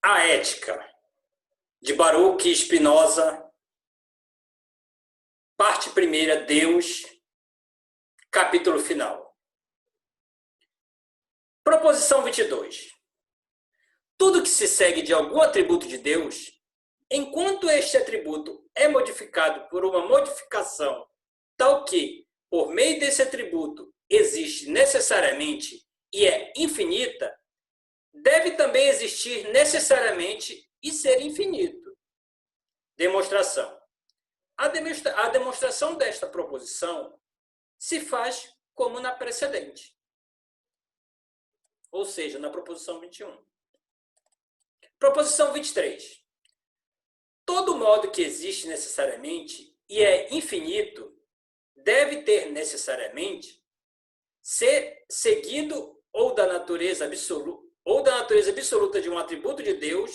A Ética, de Baruch Spinoza, parte primeira, Deus, capítulo final. Proposição 22. Tudo que se segue de algum atributo de Deus, enquanto este atributo é modificado por uma modificação tal que, por meio desse atributo, existe necessariamente e é infinita, deve também existir necessariamente e ser infinito. Demonstração. A demonstração desta proposição se faz como na precedente, ou seja, na proposição 21. Proposição 23. Todo modo que existe necessariamente e é infinito deve ter necessariamente ser seguido ou da natureza absoluta de um atributo de Deus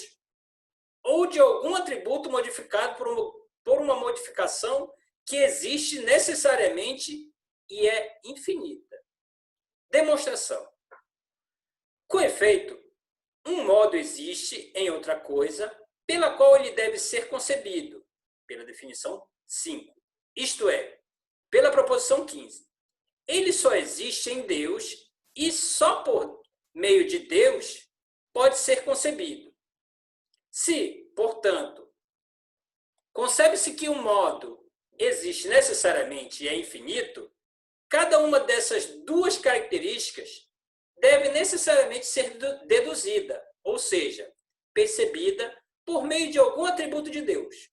ou de algum atributo modificado por uma modificação que existe necessariamente e é infinita. Demonstração. Com efeito, um modo existe em outra coisa pela qual ele deve ser concebido, pela definição 5. Isto é, pela proposição 15. Ele só existe em Deus e só por meio de Deus pode ser concebido. Se, portanto, concebe-se que um modo existe necessariamente e é infinito, cada uma dessas duas características deve necessariamente ser deduzida, ou seja, percebida por meio de algum atributo de Deus,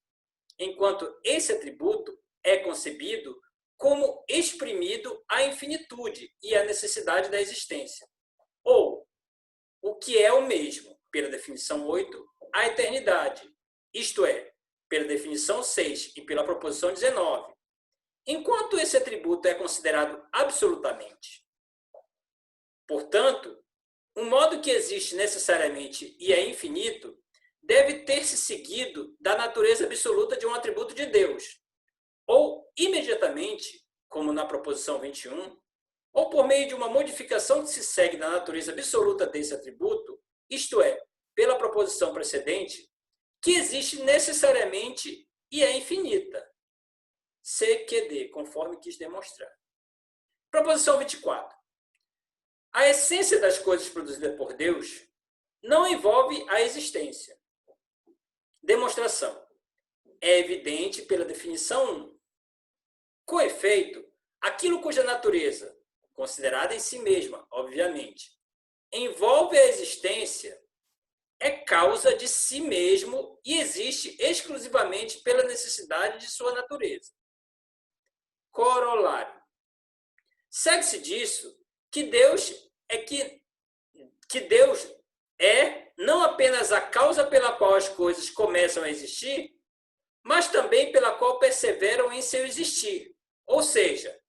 enquanto esse atributo é concebido como exprimido a infinitude e a necessidade da existência, ou, o que é o mesmo, pela definição 8, a eternidade, isto é, pela definição 6 e pela proposição 19, enquanto esse atributo é considerado absolutamente. Portanto, um modo que existe necessariamente e é infinito deve ter-se seguido da natureza absoluta de um atributo de Deus, ou imediatamente, como na proposição 21, ou por meio de uma modificação que se segue da natureza absoluta desse atributo, isto é, pela proposição precedente, que existe necessariamente e é infinita. CQD, conforme quis demonstrar. Proposição 24. A essência das coisas produzidas por Deus não envolve a existência. Demonstração. É evidente pela definição 1. Com efeito, aquilo cuja natureza, considerada em si mesma, obviamente, envolve a existência, é causa de si mesmo e existe exclusivamente pela necessidade de sua natureza. Corolário. Segue-se disso que Deus é não apenas a causa pela qual as coisas começam a existir, mas também pela qual perseveram em seu existir. Ou seja,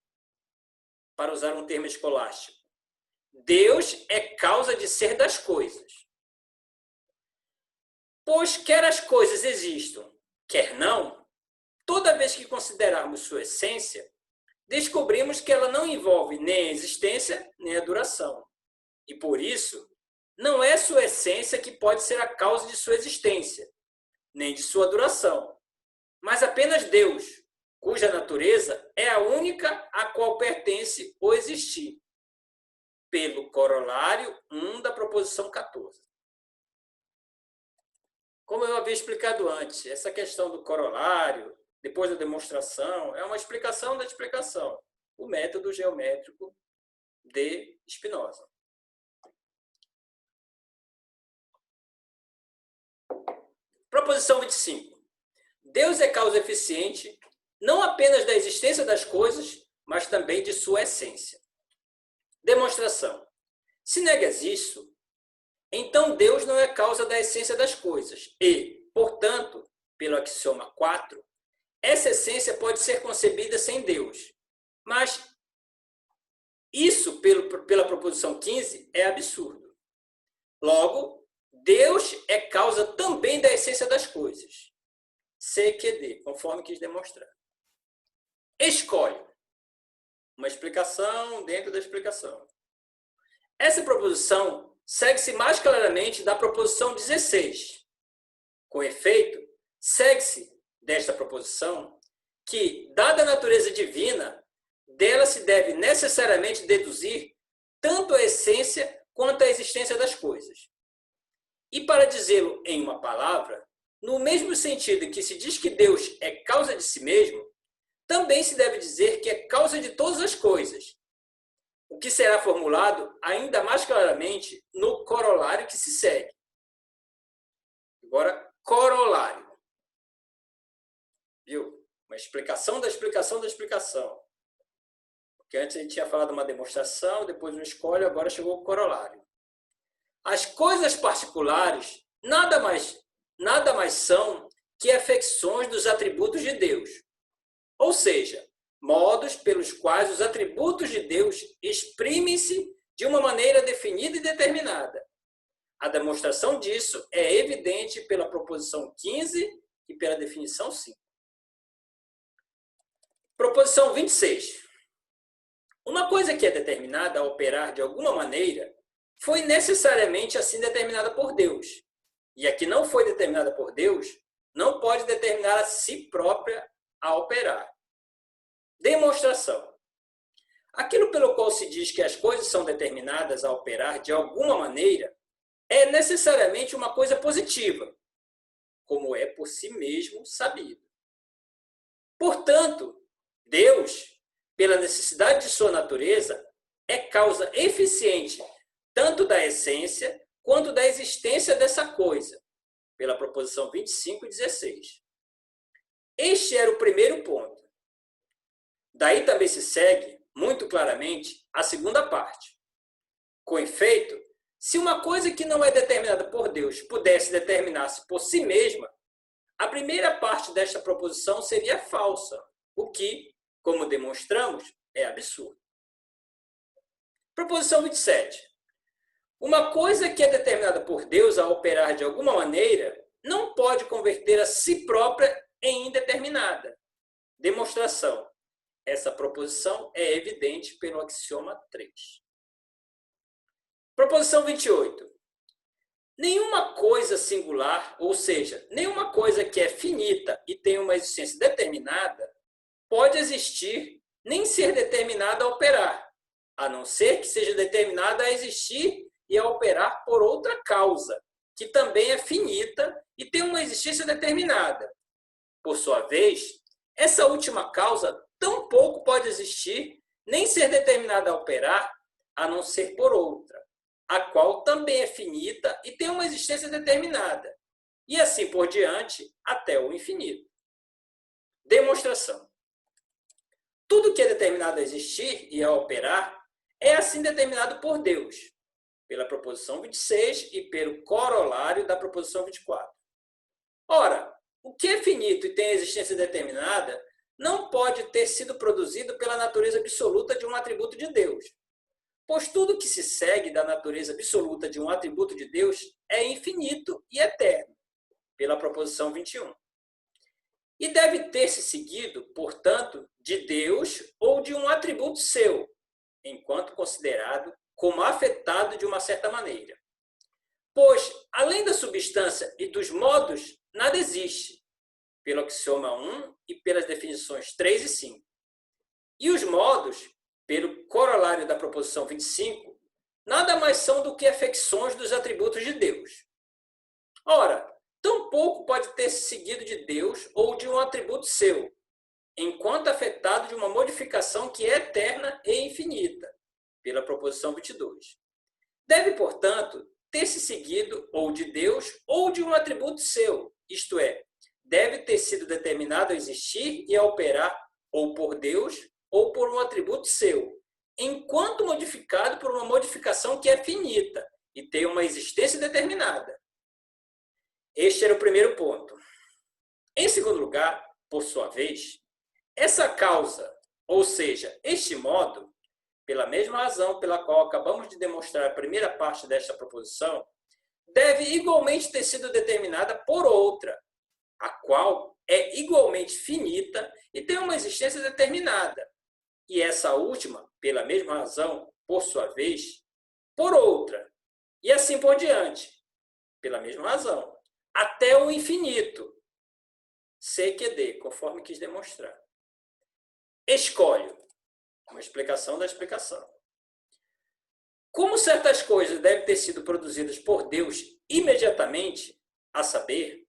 para usar um termo escolástico, Deus é causa de ser das coisas. Pois quer as coisas existam, quer não, toda vez que considerarmos sua essência, descobrimos que ela não envolve nem a existência, nem a duração. E por isso, não é sua essência que pode ser a causa de sua existência, nem de sua duração, mas apenas Deus, cuja natureza é a única a qual pertence o existir, pelo corolário 1 da proposição 14. Como eu havia explicado antes, essa questão do corolário, depois da demonstração, é uma explicação da explicação, o método geométrico de Spinoza. Proposição 25. Deus é causa eficiente não apenas da existência das coisas, mas também de sua essência. Demonstração. Se negas isso, então Deus não é causa da essência das coisas e, portanto, pelo axioma 4, essa essência pode ser concebida sem Deus. Mas isso, pela proposição 15, é absurdo. Logo, Deus é causa também da essência das coisas. CQD, conforme quis demonstrar. Escolhe uma explicação dentro da explicação. Essa proposição segue-se mais claramente da proposição 16. Com efeito, segue-se desta proposição que, dada a natureza divina, dela se deve necessariamente deduzir tanto a essência quanto a existência das coisas. E para dizê-lo em uma palavra, no mesmo sentido que se diz que Deus é causa de si mesmo, também se deve dizer que é causa de todas as coisas, o que será formulado ainda mais claramente no corolário que se segue. Agora, corolário. Viu? Uma explicação da explicação da explicação. Porque antes a gente tinha falado uma demonstração, depois um escolho, agora chegou o corolário. As coisas particulares nada mais são que afecções dos atributos de Deus. Ou seja, modos pelos quais os atributos de Deus exprimem-se de uma maneira definida e determinada. A demonstração disso é evidente pela proposição 15 e pela definição 5. Proposição 26. Uma coisa que é determinada a operar de alguma maneira foi necessariamente assim determinada por Deus. E a que não foi determinada por Deus não pode determinar a si própria a operar. Demonstração. Aquilo pelo qual se diz que as coisas são determinadas a operar de alguma maneira é necessariamente uma coisa positiva, como é por si mesmo sabido. Portanto, Deus, pela necessidade de sua natureza, é causa eficiente tanto da essência quanto da existência dessa coisa, pela proposição 25 e 16. Este era o primeiro ponto. Daí também se segue, muito claramente, a segunda parte. Com efeito, se uma coisa que não é determinada por Deus pudesse determinar-se por si mesma, a primeira parte desta proposição seria falsa, o que, como demonstramos, é absurdo. Proposição 27. Uma coisa que é determinada por Deus a operar de alguma maneira não pode converter a si própria em indeterminada. Demonstração. Essa proposição é evidente pelo axioma 3. Proposição 28. Nenhuma coisa singular, ou seja, nenhuma coisa que é finita e tem uma existência determinada, pode existir nem ser determinada a operar, a não ser que seja determinada a existir e a operar por outra causa, que também é finita e tem uma existência determinada. Por sua vez, essa última causa tampouco pode existir nem ser determinada a operar, a não ser por outra, a qual também é finita e tem uma existência determinada, e assim por diante até o infinito. Demonstração. Tudo que é determinado a existir e a operar é assim determinado por Deus, pela proposição 26 e pelo corolário da proposição 24. Ora, o que é finito e tem existência determinada não pode ter sido produzido pela natureza absoluta de um atributo de Deus, pois tudo que se segue da natureza absoluta de um atributo de Deus é infinito e eterno, pela proposição 21. E deve ter se seguido, portanto, de Deus ou de um atributo seu, enquanto considerado como afetado de uma certa maneira. Pois, além da substância e dos modos, nada existe, pelo axioma 1 e pelas definições 3 e 5. E os modos, pelo corolário da proposição 25, nada mais são do que afecções dos atributos de Deus. Ora, tampouco pode ter se seguido de Deus ou de um atributo seu, enquanto afetado de uma modificação que é eterna e infinita, pela proposição 22. Deve, portanto, ter se seguido ou de Deus ou de um atributo seu, isto é, deve ter sido determinado a existir e a operar ou por Deus ou por um atributo seu, enquanto modificado por uma modificação que é finita e tem uma existência determinada. Este era o primeiro ponto. Em segundo lugar, por sua vez, essa causa, ou seja, este modo, pela mesma razão pela qual acabamos de demonstrar a primeira parte desta proposição, deve igualmente ter sido determinada por outra, a qual é igualmente finita e tem uma existência determinada. E essa última, pela mesma razão, por sua vez, por outra, E assim por diante, pela mesma razão, até o infinito, CQD, conforme quis demonstrar. Escolho, uma explicação da explicação. Como certas coisas devem ter sido produzidas por Deus imediatamente, a saber,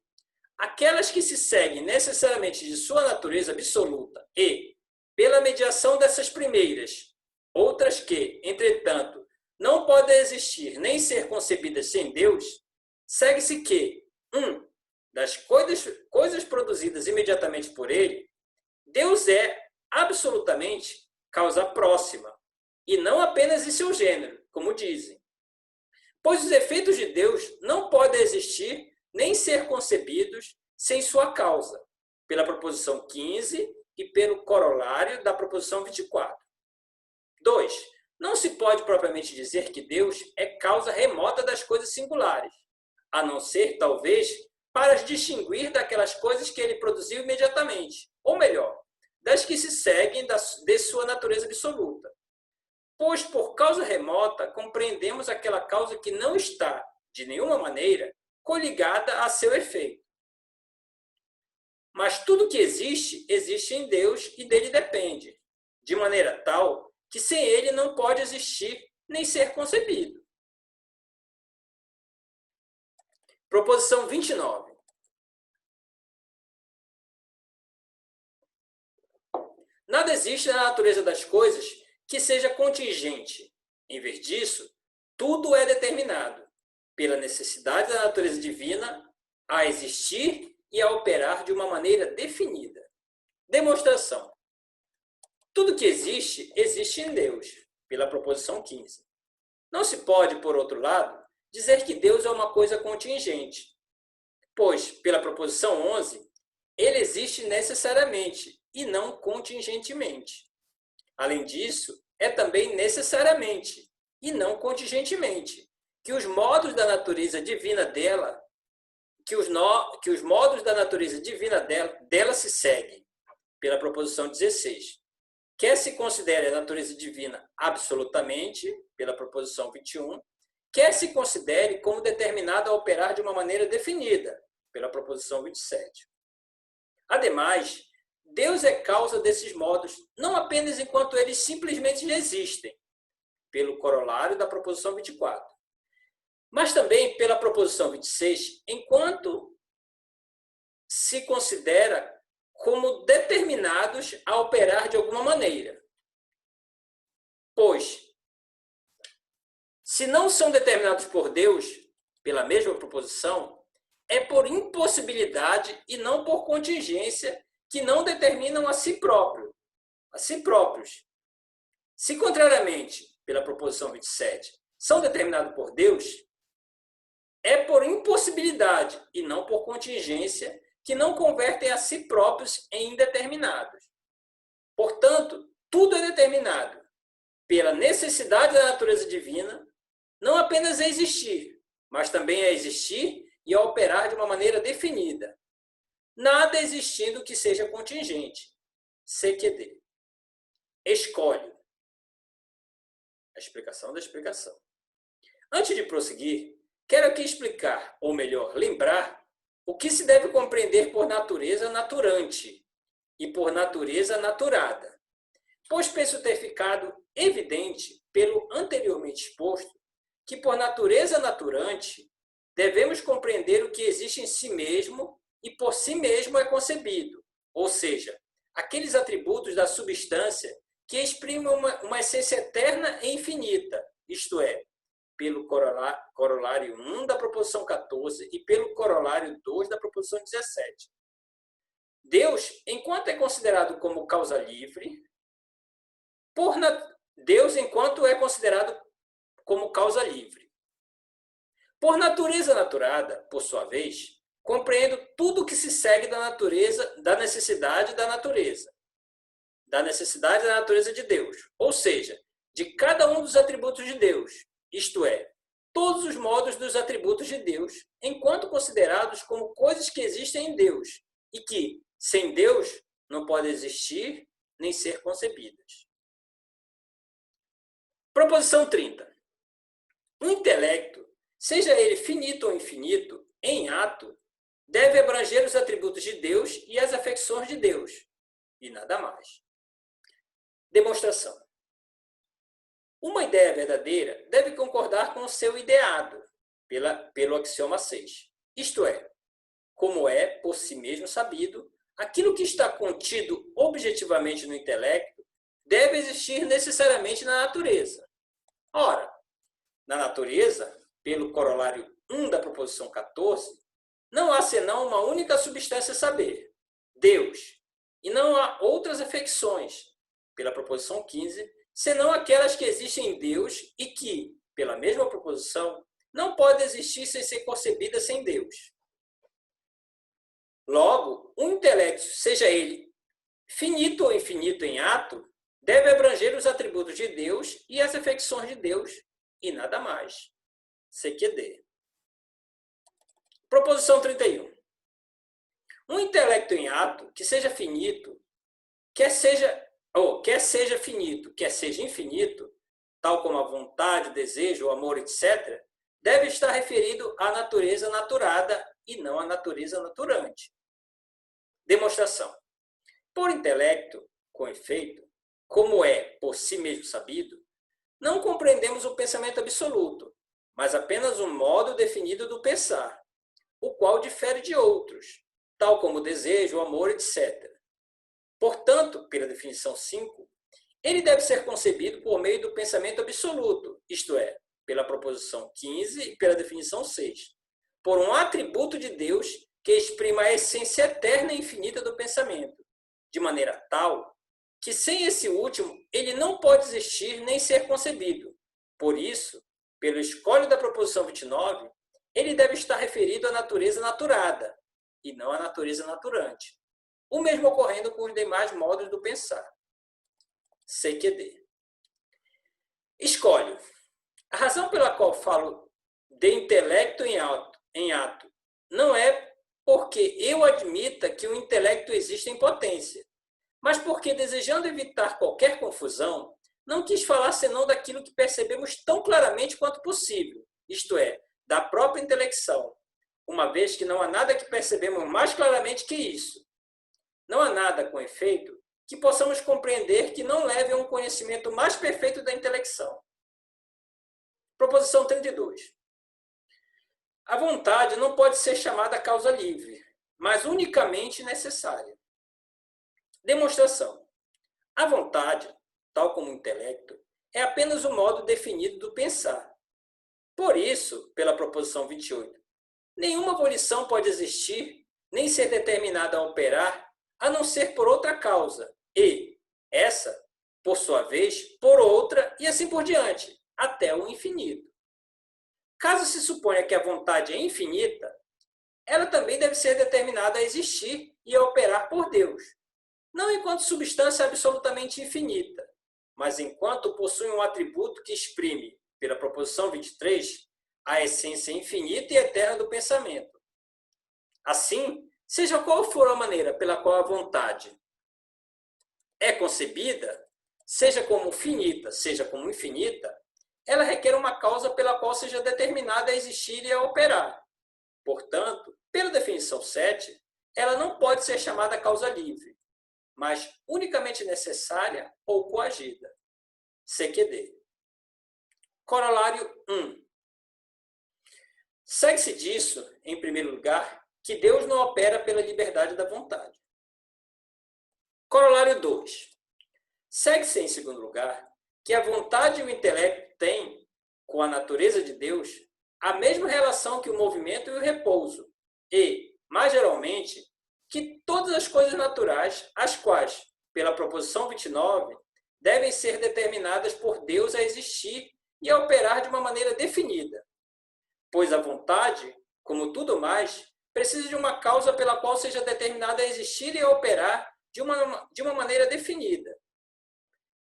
aquelas que se seguem necessariamente de sua natureza absoluta e, pela mediação dessas primeiras, outras que, entretanto, não podem existir nem ser concebidas sem Deus, segue-se que, das coisas produzidas imediatamente por ele, Deus é absolutamente causa próxima, e não apenas em seu gênero, como dizem. Pois os efeitos de Deus não podem existir nem ser concebidos sem sua causa, pela proposição 15 e pelo corolário da proposição 24. 2. Não se pode propriamente dizer que Deus é causa remota das coisas singulares, a não ser, talvez, para as distinguir daquelas coisas que ele produziu imediatamente, ou melhor, das que se seguem de sua natureza absoluta. Pois, por causa remota, compreendemos aquela causa que não está, de nenhuma maneira, coligada a seu efeito. Mas tudo que existe, existe em Deus e dele depende, de maneira tal que sem ele não pode existir nem ser concebido. Proposição 29. Nada existe na natureza das coisas que seja contingente. Em vez disso, tudo é determinado, pela necessidade da natureza divina a existir e a operar de uma maneira definida. Demonstração. Tudo que existe, existe em Deus, pela proposição 15. Não se pode, por outro lado, dizer que Deus é uma coisa contingente, pois, pela proposição 11, ele existe necessariamente e não contingentemente. Além disso, é também necessariamente e não contingentemente que os modos da natureza divina dela, que os modos da natureza divina dela se seguem, pela proposição 16. Quer se considere a natureza divina absolutamente, pela proposição 21, quer se considere como determinada a operar de uma maneira definida, pela proposição 27. Ademais, Deus é causa desses modos, não apenas enquanto eles simplesmente existem, pelo corolário da proposição 24, mas também pela proposição 26, enquanto se considera como determinados a operar de alguma maneira. Pois, se não são determinados por Deus, pela mesma proposição, é por impossibilidade e não por contingência que não determinam a si próprios. Se, contrariamente, pela proposição 27, são determinados por Deus, é por impossibilidade e não por contingência que não convertem a si próprios em indeterminados. Portanto, tudo é determinado pela necessidade da natureza divina, não apenas a existir, mas também a existir e a operar de uma maneira definida. Nada existindo que seja contingente. CQD. Escolho. A explicação da explicação. Antes de prosseguir, quero aqui explicar, ou melhor, lembrar, o que se deve compreender por natureza naturante e por natureza naturada, pois penso ter ficado evidente, pelo anteriormente exposto, que por natureza naturante devemos compreender o que existe em si mesmo e por si mesmo é concebido, ou seja, aqueles atributos da substância que exprimem uma essência eterna e infinita, isto é, pelo corolário 1 da proposição 14 e pelo corolário 2 da proposição 17. Deus, enquanto é considerado como causa livre, Deus, enquanto é considerado como causa livre. Por natureza naturada, por sua vez, compreendo tudo que se segue da natureza, da necessidade da natureza de Deus, ou seja, de cada um dos atributos de Deus, isto é, todos os modos dos atributos de Deus, enquanto considerados como coisas que existem em Deus e que, sem Deus, não podem existir nem ser concebidas. Proposição 30. O intelecto seja ele finito ou infinito, em ato, deve abranger os atributos de Deus e as afecções de Deus, e nada mais. Demonstração. Uma ideia verdadeira deve concordar com o seu ideado, pelo axioma 6. Isto é, como é, por si mesmo sabido, aquilo que está contido objetivamente no intelecto deve existir necessariamente na natureza. Ora, na natureza, pelo corolário 1 da proposição 14, não há senão uma única substância saber, Deus, e não há outras afecções, pela proposição 15, senão aquelas que existem em Deus e que, pela mesma proposição, não podem existir sem ser concebidas sem Deus. Logo, um intelecto, seja ele finito ou infinito em ato, deve abranger os atributos de Deus e as afecções de Deus, e nada mais. CQD. Proposição 31. Um intelecto em ato, que seja finito, quer seja finito, quer seja infinito, tal como a vontade, o desejo, o amor, etc., deve estar referido à natureza naturada e não à natureza naturante. Demonstração. Por intelecto, com efeito, como é por si mesmo sabido, não compreendemos o pensamento absoluto, mas apenas um modo definido do pensar, o qual difere de outros, tal como o desejo, o amor, etc. Portanto, pela definição 5, ele deve ser concebido por meio do pensamento absoluto, isto é, pela proposição 15 e pela definição 6, por um atributo de Deus que exprima a essência eterna e infinita do pensamento, de maneira tal que sem esse último ele não pode existir nem ser concebido. Por isso, pelo escolho da proposição 29, ele deve estar referido à natureza naturada e não à natureza naturante. O mesmo ocorrendo com os demais modos do pensar. CQD. Escolho. A razão pela qual falo de intelecto em ato não é porque eu admita que o intelecto existe em potência, mas porque, desejando evitar qualquer confusão, não quis falar senão daquilo que percebemos tão claramente quanto possível, isto é, da própria intelecção, uma vez que não há nada que percebemos mais claramente que isso. Não há nada, com efeito, que possamos compreender que não leve a um conhecimento mais perfeito da intelecção. Proposição 32. A vontade não pode ser chamada causa livre, mas unicamente necessária. Demonstração. A vontade, tal como o intelecto, é apenas um modo definido do pensar. Por isso, pela proposição 28, nenhuma volição pode existir, nem ser determinada a operar, a não ser por outra causa, e essa, por sua vez, por outra, e assim por diante, até o infinito. Caso se suponha que a vontade é infinita, ela também deve ser determinada a existir e a operar por Deus, não enquanto substância absolutamente infinita, mas enquanto possui um atributo que exprime, pela proposição 23, a essência infinita e eterna do pensamento. Assim, seja qual for a maneira pela qual a vontade é concebida, seja como finita, seja como infinita, ela requer uma causa pela qual seja determinada a existir e a operar. Portanto, pela definição 7, ela não pode ser chamada causa livre, mas unicamente necessária ou coagida. CQD. Corolário 1. Segue-se disso, em primeiro lugar, que Deus não opera pela liberdade da vontade. Corolário 2. Segue-se, em segundo lugar, que a vontade e o intelecto têm, com a natureza de Deus, a mesma relação que o movimento e o repouso, e, mais geralmente, que todas as coisas naturais, as quais, pela proposição 29, devem ser determinadas por Deus a existir e a operar de uma maneira definida, pois a vontade, como tudo mais, precisa de uma causa pela qual seja determinada a existir e a operar de uma maneira definida.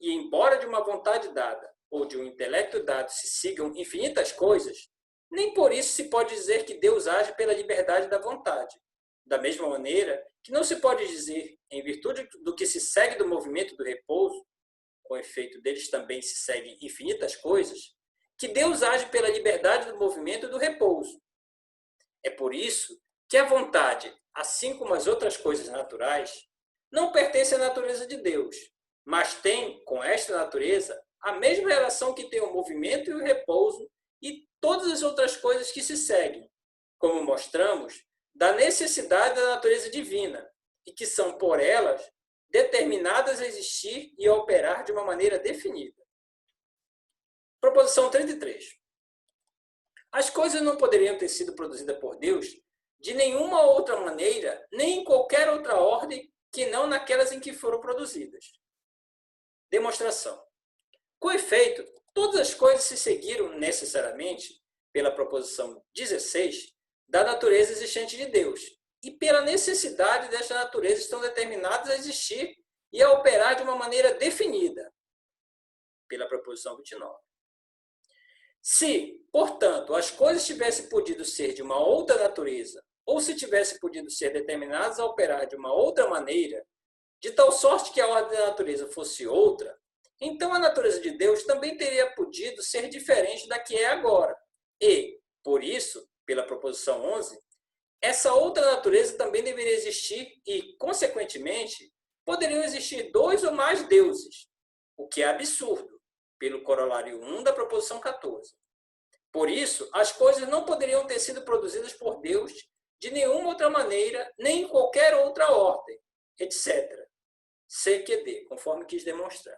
E embora de uma vontade dada ou de um intelecto dado se sigam infinitas coisas, nem por isso se pode dizer que Deus age pela liberdade da vontade. Da mesma maneira que não se pode dizer, em virtude do que se segue do movimento do repouso, com efeito deles também se seguem infinitas coisas, que Deus age pela liberdade do movimento e do repouso. É por isso que a vontade, assim como as outras coisas naturais, não pertence à natureza de Deus, mas tem, com esta natureza, a mesma relação que tem o movimento e o repouso e todas as outras coisas que se seguem, como mostramos, da necessidade da natureza divina, e que são, por elas, determinadas a existir e a operar de uma maneira definida. Proposição 33. As coisas não poderiam ter sido produzidas por Deus de nenhuma outra maneira, nem em qualquer outra ordem, que não naquelas em que foram produzidas. Demonstração. Com efeito, todas as coisas se seguiram necessariamente, pela proposição 16, da natureza existente de Deus, e pela necessidade desta natureza estão determinadas a existir e a operar de uma maneira definida, pela proposição 29. Se, portanto, as coisas tivessem podido ser de uma outra natureza, ou se tivessem podido ser determinadas a operar de uma outra maneira, de tal sorte que a ordem da natureza fosse outra, então a natureza de Deus também teria podido ser diferente da que é agora. E, por isso, pela proposição 11, essa outra natureza também deveria existir e, consequentemente, poderiam existir dois ou mais deuses, o que é absurdo, pelo corolário 1 da proposição 14. Por isso, as coisas não poderiam ter sido produzidas por Deus de nenhuma outra maneira, nem em qualquer outra ordem, etc. C que D, conforme quis demonstrar.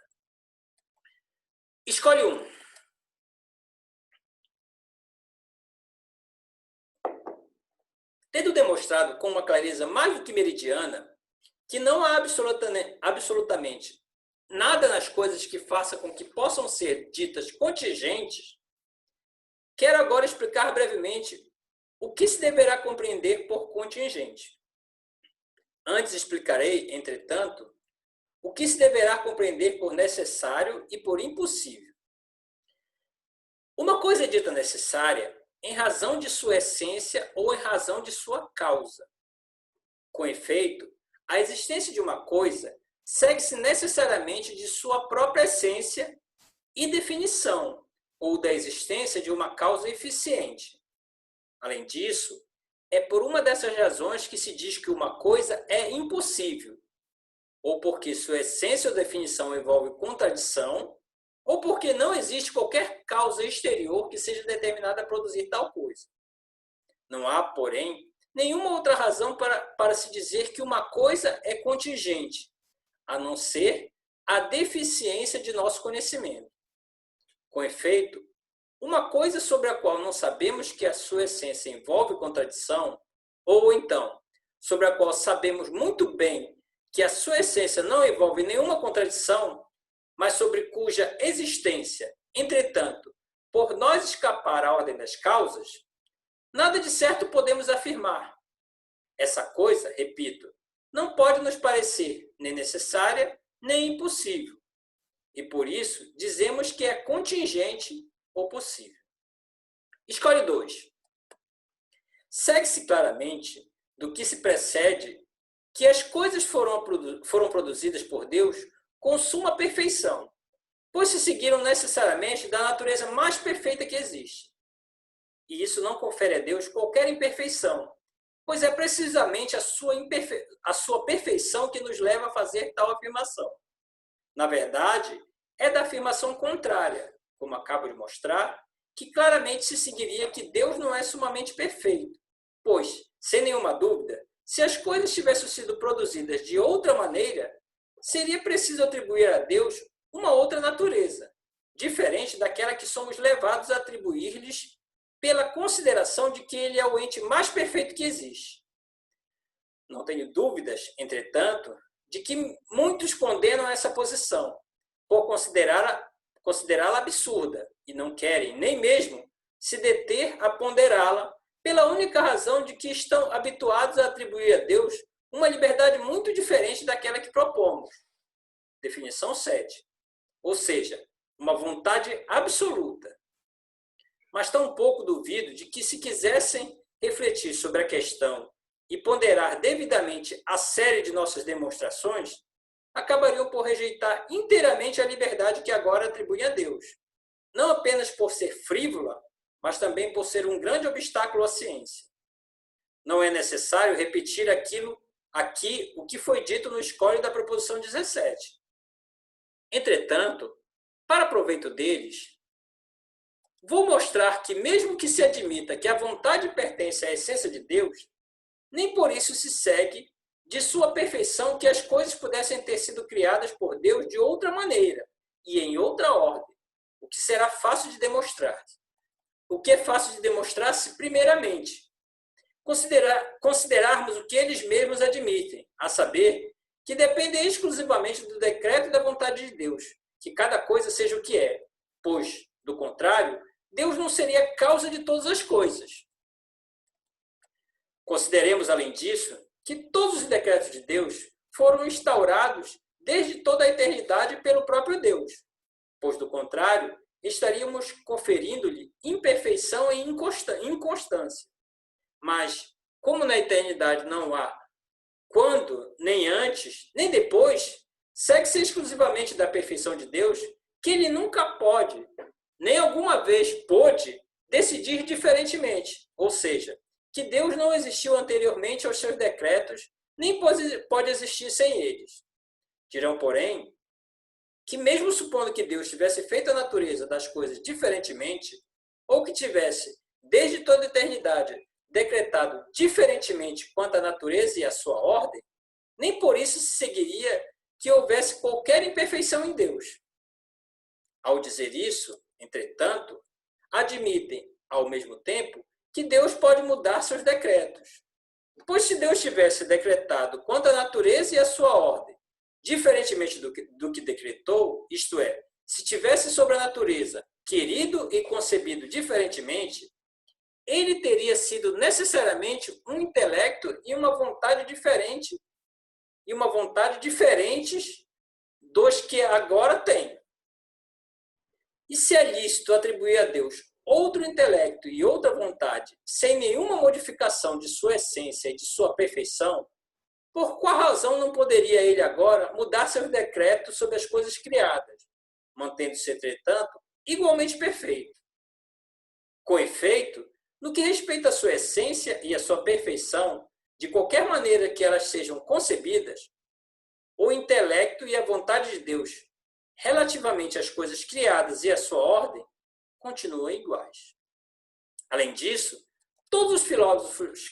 Escolhe um. Tendo demonstrado com uma clareza mais do que meridiana que não há absolutamente nada nas coisas que faça com que possam ser ditas contingentes, quero agora explicar brevemente o que se deverá compreender por contingente. Antes explicarei, entretanto, o que se deverá compreender por necessário e por impossível. Uma coisa é dita necessária em razão de sua essência ou em razão de sua causa. Com efeito, a existência de uma coisa segue-se necessariamente de sua própria essência e definição, ou da existência de uma causa eficiente. Além disso, é por uma dessas razões que se diz que uma coisa é impossível, ou porque sua essência ou definição envolve contradição, ou porque não existe qualquer causa exterior que seja determinada a produzir tal coisa. Não há, porém, nenhuma outra razão para se dizer que uma coisa é contingente, a não ser a deficiência de nosso conhecimento. Com efeito, uma coisa sobre a qual não sabemos que a sua essência envolve contradição, ou então, sobre a qual sabemos muito bem que a sua essência não envolve nenhuma contradição, mas sobre cuja existência, entretanto, por nós escapar à ordem das causas, nada de certo podemos afirmar. Essa coisa, repito, não pode nos parecer nem necessária, nem impossível. E por isso dizemos que é contingente ou possível. Escolhe 2. Segue-se claramente do que se precede que as coisas foram produzidas por Deus com suma perfeição, pois se seguiram necessariamente da natureza mais perfeita que existe. E isso não confere a Deus qualquer imperfeição, pois é precisamente a sua perfeição que nos leva a fazer tal afirmação. Na verdade, é da afirmação contrária, como acabo de mostrar, que claramente se seguiria que Deus não é sumamente perfeito, pois, sem nenhuma dúvida, se as coisas tivessem sido produzidas de outra maneira, seria preciso atribuir a Deus uma outra natureza, diferente daquela que somos levados a atribuir-lhes pela consideração de que ele é o ente mais perfeito que existe. Não tenho dúvidas, entretanto, de que muitos condenam essa posição, por considerá-la absurda, e não querem nem mesmo se deter a ponderá-la, pela única razão de que estão habituados a atribuir a Deus uma liberdade muito diferente daquela que propomos. Definição 7. Ou seja, uma vontade absoluta. Mas tampouco duvido de que, se quisessem refletir sobre a questão e ponderar devidamente a série de nossas demonstrações, acabariam por rejeitar inteiramente a liberdade que agora atribuem a Deus, não apenas por ser frívola, mas também por ser um grande obstáculo à ciência. Não é necessário repetir aqui o que foi dito no escolho da proposição 17. Entretanto, para proveito deles, vou mostrar que, mesmo que se admita que a vontade pertence à essência de Deus, nem por isso se segue de sua perfeição que as coisas pudessem ter sido criadas por Deus de outra maneira e em outra ordem, o que será fácil de demonstrar. O que é fácil de demonstrar se, primeiramente, considerarmos o que eles mesmos admitem, a saber, que depende exclusivamente do decreto e da vontade de Deus, que cada coisa seja o que é, pois, do contrário, Deus não seria causa de todas as coisas. Consideremos, além disso, que todos os decretos de Deus foram instaurados desde toda a eternidade pelo próprio Deus, pois, do contrário, estaríamos conferindo-lhe imperfeição e inconstância. Mas, como na eternidade não há quando, nem antes, nem depois, segue-se exclusivamente da perfeição de Deus, que ele nunca pode, nem alguma vez pôde, decidir diferentemente. Ou seja, que Deus não existiu anteriormente aos seus decretos, nem pode existir sem eles. Dirão, porém, que mesmo supondo que Deus tivesse feito a natureza das coisas diferentemente, ou que tivesse, desde toda a eternidade, decretado diferentemente quanto à natureza e à sua ordem, nem por isso se seguiria que houvesse qualquer imperfeição em Deus. Ao dizer isso, entretanto, admitem, ao mesmo tempo, que Deus pode mudar seus decretos. Pois se Deus tivesse decretado quanto à natureza e à sua ordem, diferentemente do que decretou, isto é, se tivesse sobre a natureza querido e concebido diferentemente, ele teria sido necessariamente um intelecto e uma vontade diferentes dos que agora tem. E se é lícito atribuir a Deus outro intelecto e outra vontade, sem nenhuma modificação de sua essência e de sua perfeição, por qual razão não poderia ele agora mudar seus decretos sobre as coisas criadas, mantendo-se, entretanto, igualmente perfeito? Com efeito, no que respeita à sua essência e à sua perfeição, de qualquer maneira que elas sejam concebidas, o intelecto e a vontade de Deus, relativamente às coisas criadas e à sua ordem, continuam iguais. Além disso, todos os filósofos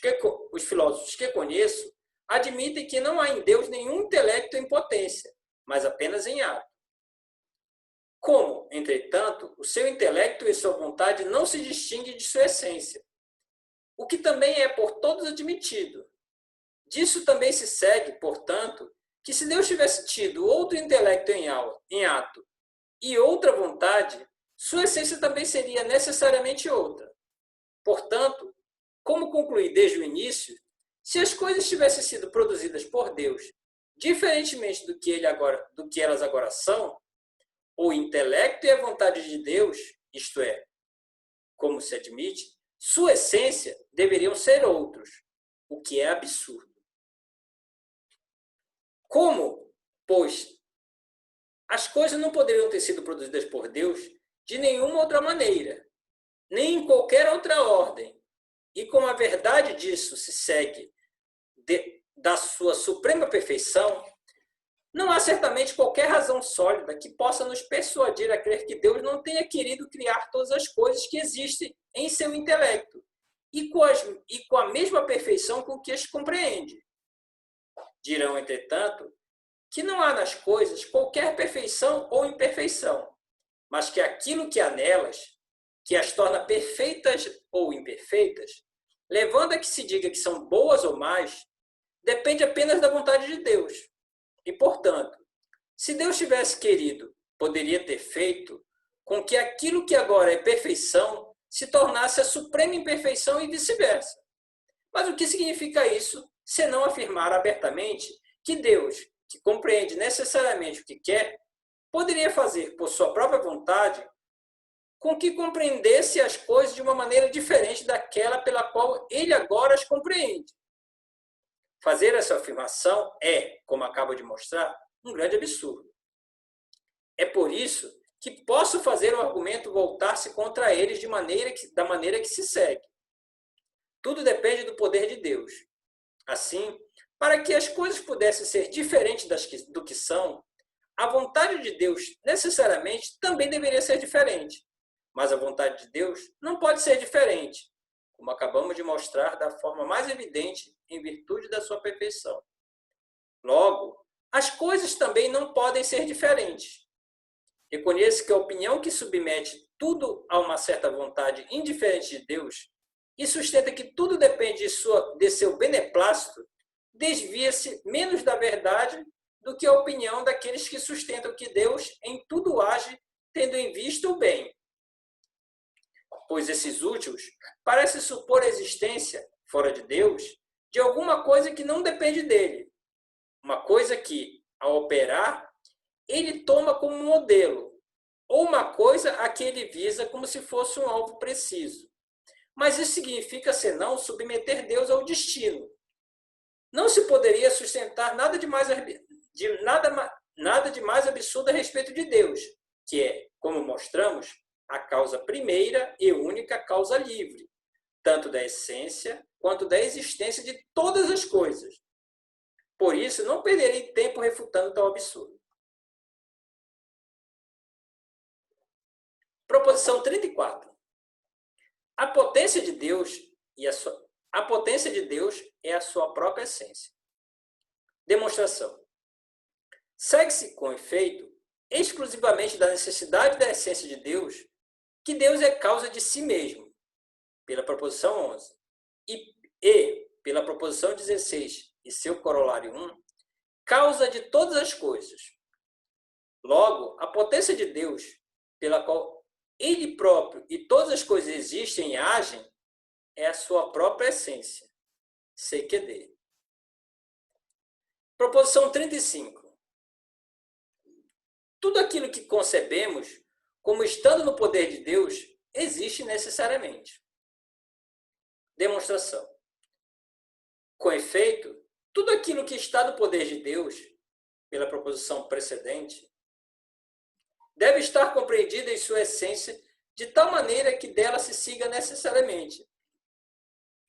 que conheço admitem que não há em Deus nenhum intelecto em potência, mas apenas em ato. Como, entretanto, o seu intelecto e sua vontade não se distinguem de sua essência, o que também é por todos admitido. Disso também se segue, portanto, que se Deus tivesse tido outro intelecto em ato e outra vontade, sua essência também seria necessariamente outra. Portanto, como concluí desde o início, se as coisas tivessem sido produzidas por Deus, diferentemente do que elas agora são, o intelecto e a vontade de Deus, isto é, como se admite, sua essência deveriam ser outros, o que é absurdo. Como, pois, as coisas não poderiam ter sido produzidas por Deus de nenhuma outra maneira, nem em qualquer outra ordem, e como a verdade disso se segue da sua suprema perfeição, não há certamente qualquer razão sólida que possa nos persuadir a crer que Deus não tenha querido criar todas as coisas que existem em seu intelecto e com a mesma perfeição com que as compreende. Dirão, entretanto, que não há nas coisas qualquer perfeição ou imperfeição, mas que aquilo que há nelas, que as torna perfeitas ou imperfeitas, levando a que se diga que são boas ou más, depende apenas da vontade de Deus. E, portanto, se Deus tivesse querido, poderia ter feito com que aquilo que agora é perfeição se tornasse a suprema imperfeição e vice-versa. Mas o que significa isso, senão afirmar abertamente que Deus, que compreende necessariamente o que quer, poderia fazer por sua própria vontade com que compreendesse as coisas de uma maneira diferente daquela pela qual ele agora as compreende. Fazer essa afirmação é, como acabo de mostrar, um grande absurdo. É por isso que possa fazer o argumento voltar-se contra eles da maneira que se segue. Tudo depende do poder de Deus. Assim, para que as coisas pudessem ser diferentes do que são, a vontade de Deus necessariamente também deveria ser diferente. Mas a vontade de Deus não pode ser diferente, como acabamos de mostrar da forma mais evidente em virtude da sua perfeição. Logo, as coisas também não podem ser diferentes. Reconheço que a opinião que submete tudo a uma certa vontade indiferente de Deus e sustenta que tudo depende de seu beneplácito desvia-se menos da verdade do que a opinião daqueles que sustentam que Deus em tudo age tendo em vista o bem. Pois esses últimos parecem supor a existência, fora de Deus, de alguma coisa que não depende dele. Uma coisa que, ao operar, ele toma como modelo, ou uma coisa a que ele visa como se fosse um alvo preciso. Mas isso significa, senão, submeter Deus ao destino. Não se poderia sustentar nada de mais absurdo a respeito de Deus, que é, como mostramos, a causa primeira e única causa livre, tanto da essência quanto da existência de todas as coisas. Por isso, não perderei tempo refutando tal absurdo. Proposição 34. A potência de Deus é a sua própria essência. Demonstração. Segue-se, com efeito, exclusivamente da necessidade da essência de Deus, que Deus é causa de si mesmo, pela proposição 11, e pela proposição 16 e seu corolário 1, causa de todas as coisas. Logo, a potência de Deus, pela qual ele próprio e todas as coisas existem e agem, é a sua própria essência, CQD. Proposição 35. Tudo aquilo que concebemos como estando no poder de Deus existe necessariamente. Demonstração. Com efeito, tudo aquilo que está no poder de Deus, pela proposição precedente, deve estar compreendido em sua essência de tal maneira que dela se siga necessariamente.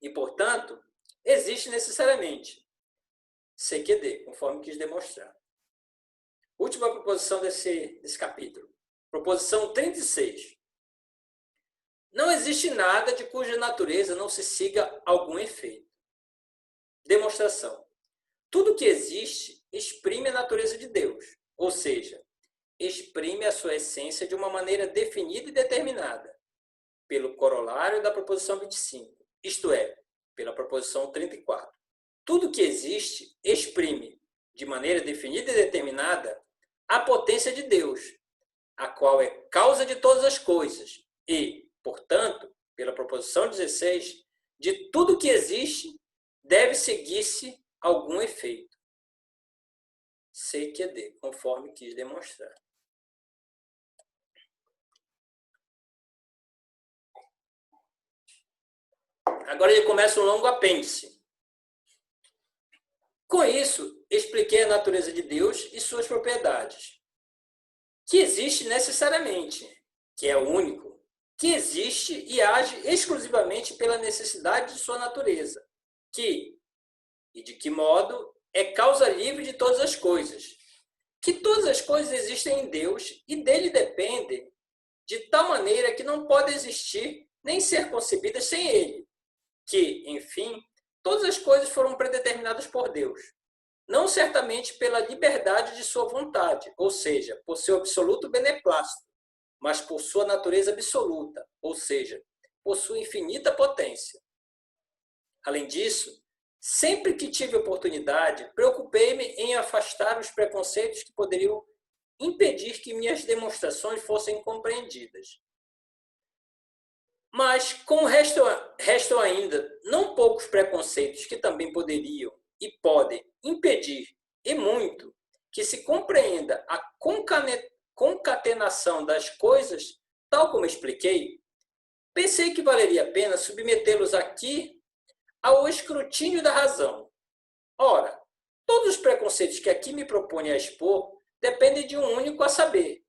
E, portanto, existe necessariamente. CQD, conforme quis demonstrar. Última proposição desse capítulo. Proposição 36. Não existe nada de cuja natureza não se siga algum efeito. Demonstração. Tudo que existe exprime a natureza de Deus, ou seja, exprime a sua essência de uma maneira definida e determinada, pelo corolário da proposição 25, isto é, pela proposição 34. Tudo que existe exprime, de maneira definida e determinada, a potência de Deus, a qual é causa de todas as coisas e, portanto, pela proposição 16, de tudo que existe deve seguir-se algum efeito. CQD, conforme quis demonstrar. Agora ele começa um longo apêndice. Com isso, expliquei a natureza de Deus e suas propriedades, que existe necessariamente, que é o único, que existe e age exclusivamente pela necessidade de sua natureza, que, e de que modo, é causa livre de todas as coisas, que todas as coisas existem em Deus e dele dependem de tal maneira que não podem existir nem ser concebidas sem ele, que, enfim, todas as coisas foram predeterminadas por Deus, não certamente pela liberdade de sua vontade, ou seja, por seu absoluto beneplácito, mas por sua natureza absoluta, ou seja, por sua infinita potência. Além disso, sempre que tive oportunidade, preocupei-me em afastar os preconceitos que poderiam impedir que minhas demonstrações fossem compreendidas. Mas, como restam ainda não poucos preconceitos que também poderiam e podem impedir, e muito, que se compreenda a concatenação das coisas, tal como expliquei, pensei que valeria a pena submetê-los aqui ao escrutínio da razão. Ora, todos os preconceitos que aqui me proponho a expor dependem de um único a saber,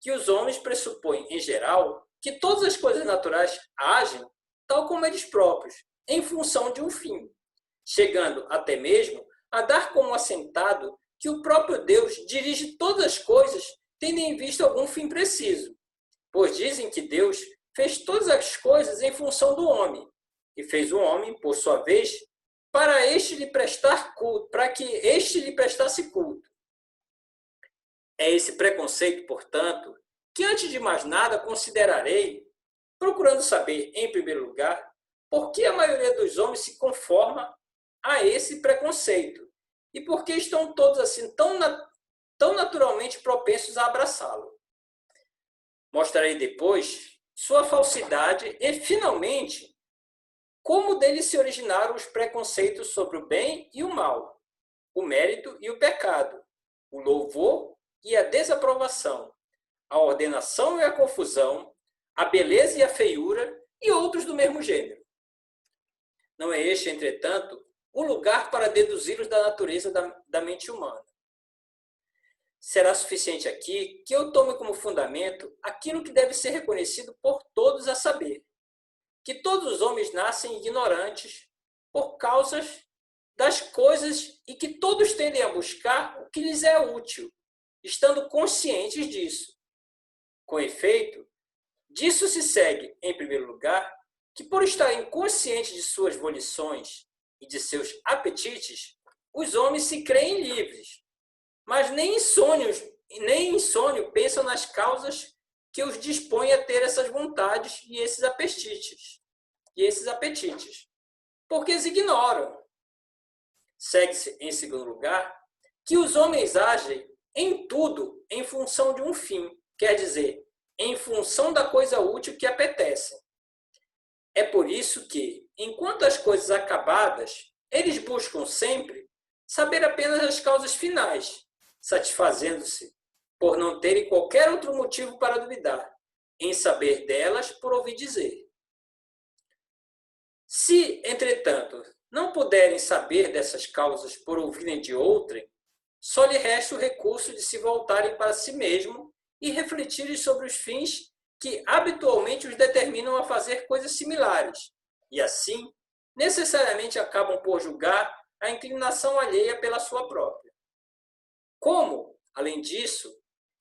que os homens pressupõem, em geral, que todas as coisas naturais agem tal como eles próprios, em função de um fim, chegando até mesmo a dar como assentado que o próprio Deus dirige todas as coisas tendo em vista algum fim preciso, pois dizem que Deus fez todas as coisas em função do homem, e fez o homem, por sua vez, para este lhe prestar culto, para que este lhe prestasse culto. É esse preconceito, portanto, que antes de mais nada considerarei, procurando saber, em primeiro lugar, por que a maioria dos homens se conforma a esse preconceito e por que estão todos assim tão naturalmente propensos a abraçá-lo. Mostrarei depois sua falsidade e, finalmente, como dele se originaram os preconceitos sobre o bem e o mal, o mérito e o pecado, o louvor e a desaprovação, a ordenação e a confusão, a beleza e a feiura e outros do mesmo gênero. Não é este, entretanto, o lugar para deduzi-los da natureza da mente humana. Será suficiente aqui que eu tome como fundamento aquilo que deve ser reconhecido por todos, a saber, que todos os homens nascem ignorantes por causas das coisas e que todos tendem a buscar o que lhes é útil, estando conscientes disso. Com efeito, disso se segue, em primeiro lugar, que por estarem conscientes de suas volições e de seus apetites, os homens se creem livres, mas nem em sonho pensam nas causas que os dispõem a ter essas vontades e esses apetites, porque os ignoram. Segue-se, em segundo lugar, que os homens agem em tudo em função de um fim, quer dizer, em função da coisa útil que apetecem. É por isso que, enquanto as coisas acabadas, eles buscam sempre saber apenas as causas finais, satisfazendo-se por não terem qualquer outro motivo para duvidar, em saber delas por ouvir dizer. Se, entretanto, não puderem saber dessas causas por ouvirem de outrem, só lhe resta o recurso de se voltarem para si mesmo e refletirem sobre os fins que habitualmente os determinam a fazer coisas similares, e assim, necessariamente acabam por julgar a inclinação alheia pela sua própria. Como, além disso,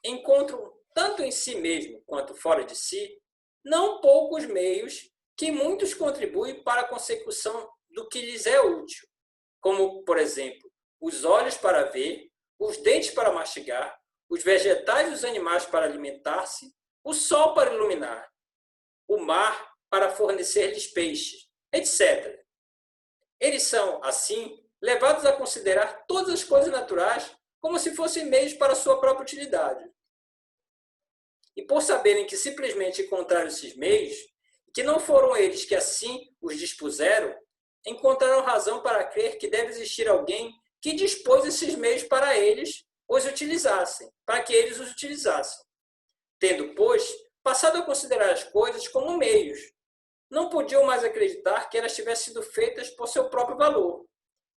encontram tanto em si mesmo quanto fora de si, não poucos meios que muitos contribuem para a consecução do que lhes é útil, como, por exemplo, os olhos para ver, os dentes para mastigar, os vegetais e os animais para alimentar-se, o sol para iluminar, o mar para fornecer-lhes peixes, etc. Eles são, assim, levados a considerar todas as coisas naturais como se fossem meios para a sua própria utilidade. E por saberem que simplesmente encontraram esses meios, que não foram eles que assim os dispuseram, encontraram razão para crer que deve existir alguém que dispôs esses meios para eles os utilizassem, para que eles os utilizassem. Tendo, pois, passado a considerar as coisas como meios, não podiam mais acreditar que elas tivessem sido feitas por seu próprio valor.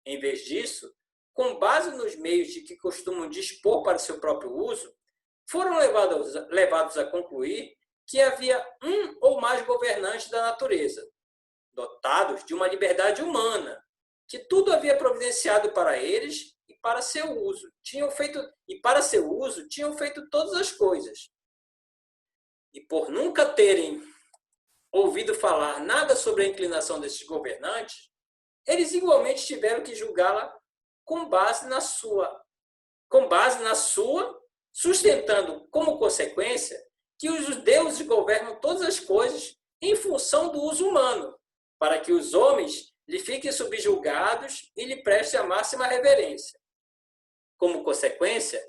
Em vez disso, com base nos meios de que costumam dispor para seu próprio uso, foram levados a concluir que havia um ou mais governantes da natureza, dotados de uma liberdade humana, que tudo havia providenciado para eles e para seu uso. Tinham feito todas as coisas. E por nunca terem ouvido falar nada sobre a inclinação desses governantes, eles igualmente tiveram que julgá-la com base na sua, sustentando como consequência que os deuses governam todas as coisas em função do uso humano, para que os homens lhe fiquem subjugados e lhe prestem a máxima reverência. Como consequência,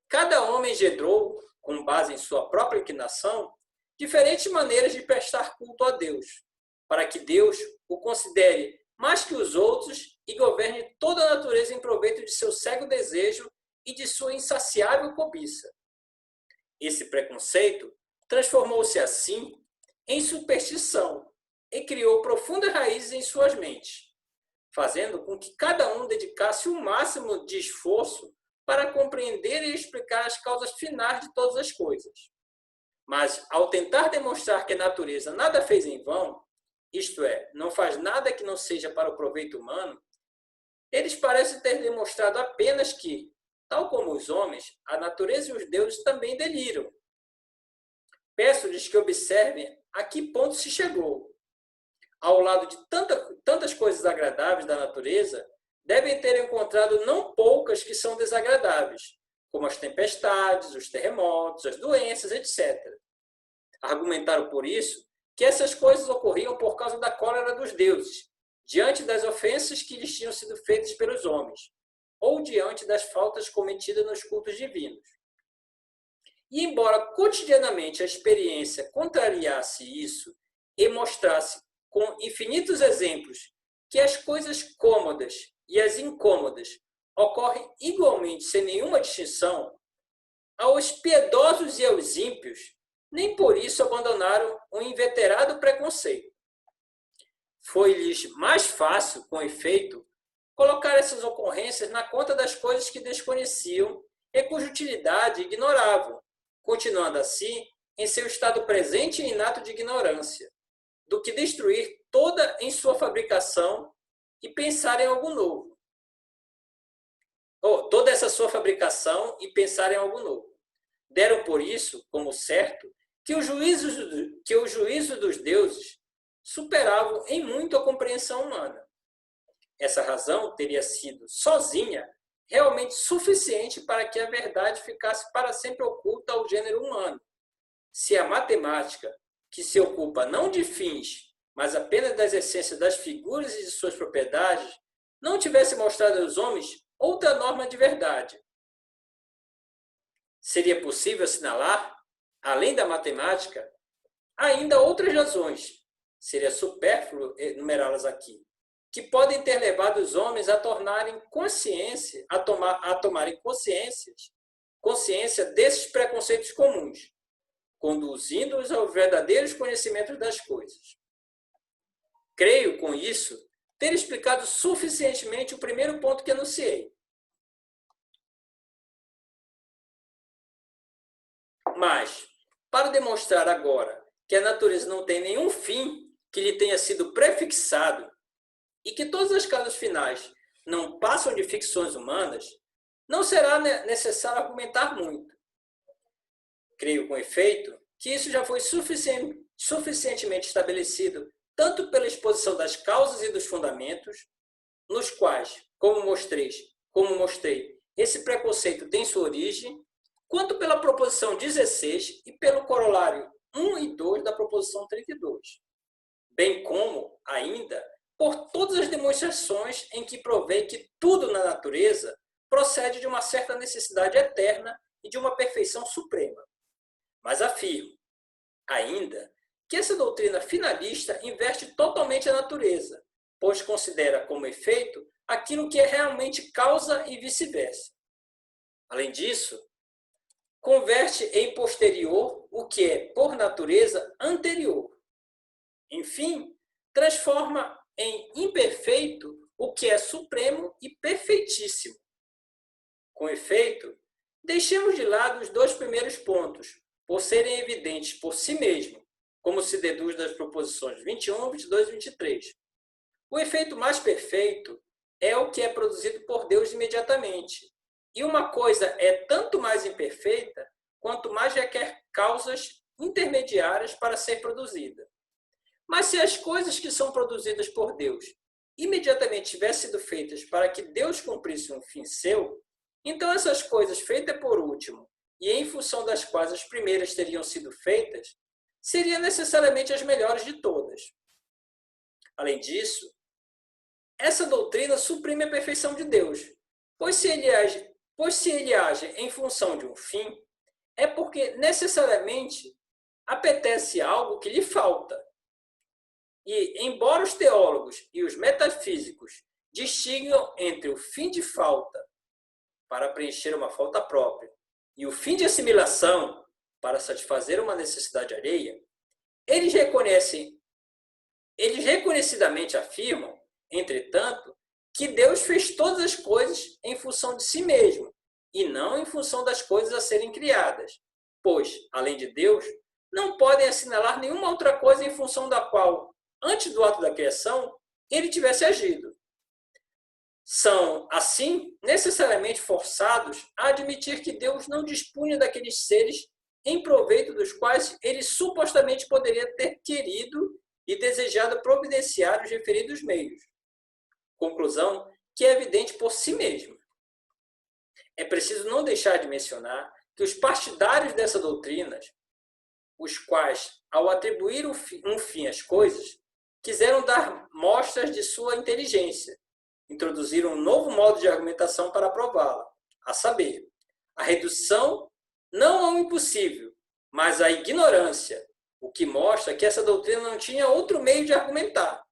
cada homem engendrou, com base em sua própria inclinação, diferentes maneiras de prestar culto a Deus, para que Deus o considere mais que os outros e governe toda a natureza em proveito de seu cego desejo e de sua insaciável cobiça. Esse preconceito transformou-se assim em superstição e criou profundas raízes em suas mentes, fazendo com que cada um dedicasse o máximo de esforço para compreender e explicar as causas finais de todas as coisas. Mas, ao tentar demonstrar que a natureza nada fez em vão, isto é, não faz nada que não seja para o proveito humano, eles parecem ter demonstrado apenas que, tal como os homens, a natureza e os deuses também deliram. Peço-lhes que observem a que ponto se chegou. Ao lado de tantas coisas agradáveis da natureza, devem ter encontrado não poucas que são desagradáveis, como as tempestades, os terremotos, as doenças, etc. Argumentaram por isso que essas coisas ocorriam por causa da cólera dos deuses, diante das ofensas que lhes tinham sido feitas pelos homens, ou diante das faltas cometidas nos cultos divinos. E embora cotidianamente a experiência contrariasse isso e mostrasse com infinitos exemplos que as coisas cômodas e as incômodas ocorrem igualmente sem nenhuma distinção, aos piedosos e aos ímpios, nem por isso abandonaram um inveterado preconceito. Foi-lhes mais fácil, com efeito, colocar essas ocorrências na conta das coisas que desconheciam e cuja utilidade ignoravam, continuando assim em seu estado presente e inato de ignorância, do que destruir toda em sua fabricação e pensar em algo novo. Toda essa sua fabricação e pensar em algo novo. Deram por isso, como certo, que os juízos dos deuses superavam em muito a compreensão humana. Essa razão teria sido, sozinha, realmente suficiente para que a verdade ficasse para sempre oculta ao gênero humano. Se a matemática, que se ocupa não de fins, mas apenas das essências das figuras e de suas propriedades, não tivesse mostrado aos homens outra norma de verdade. Seria possível assinalar, além da matemática, ainda outras razões, seria supérfluo enumerá-las aqui, que podem ter levado os homens a tomarem consciência desses preconceitos comuns, conduzindo-os aos verdadeiros conhecimentos das coisas. Creio, com isso, ter explicado suficientemente o primeiro ponto que anunciei. Mas, para demonstrar agora que a natureza não tem nenhum fim que lhe tenha sido prefixado e que todas as causas finais não passam de ficções humanas, não será necessário argumentar muito. Creio, com efeito, que isso já foi suficientemente estabelecido tanto pela exposição das causas e dos fundamentos, nos quais, como mostrei, esse preconceito tem sua origem, quanto pela proposição 16 e pelo corolário 1 e 2 da proposição 32, bem como, ainda, por todas as demonstrações em que provei que tudo na natureza procede de uma certa necessidade eterna e de uma perfeição suprema. Mas afirmo, ainda, que essa doutrina finalista inverte totalmente a natureza, pois considera como efeito aquilo que é realmente causa e vice-versa. Além disso, converte em posterior o que é, por natureza, anterior. Enfim, transforma em imperfeito o que é supremo e perfeitíssimo. Com efeito, deixemos de lado os dois primeiros pontos, por serem evidentes por si mesmo, como se deduz das proposições 21, 22 e 23. O efeito mais perfeito é o que é produzido por Deus imediatamente. E uma coisa é tanto mais imperfeita, quanto mais requer causas intermediárias para ser produzida. Mas se as coisas que são produzidas por Deus imediatamente tivessem sido feitas para que Deus cumprisse um fim seu, então essas coisas feitas por último, e em função das quais as primeiras teriam sido feitas, seriam necessariamente as melhores de todas. Além disso, essa doutrina suprime a perfeição de Deus, pois se ele age em função de um fim, é porque necessariamente apetece algo que lhe falta. E, embora os teólogos e os metafísicos distinguam entre o fim de falta, para preencher uma falta própria, e o fim de assimilação, para satisfazer uma necessidade alheia, eles reconhecidamente afirmam, entretanto, que Deus fez todas as coisas em função de si mesmo, e não em função das coisas a serem criadas, pois, além de Deus, não podem assinalar nenhuma outra coisa em função da qual, antes do ato da criação, ele tivesse agido. São, assim, necessariamente forçados a admitir que Deus não dispunha daqueles seres em proveito dos quais ele supostamente poderia ter querido e desejado providenciar os referidos meios. Conclusão que é evidente por si mesma. É preciso não deixar de mencionar que os partidários dessa doutrina, os quais, ao atribuir um fim às coisas, quiseram dar mostras de sua inteligência, introduziram um novo modo de argumentação para prová-la, a saber, a redução não ao impossível, mas à ignorância, o que mostra que essa doutrina não tinha outro meio de argumentar.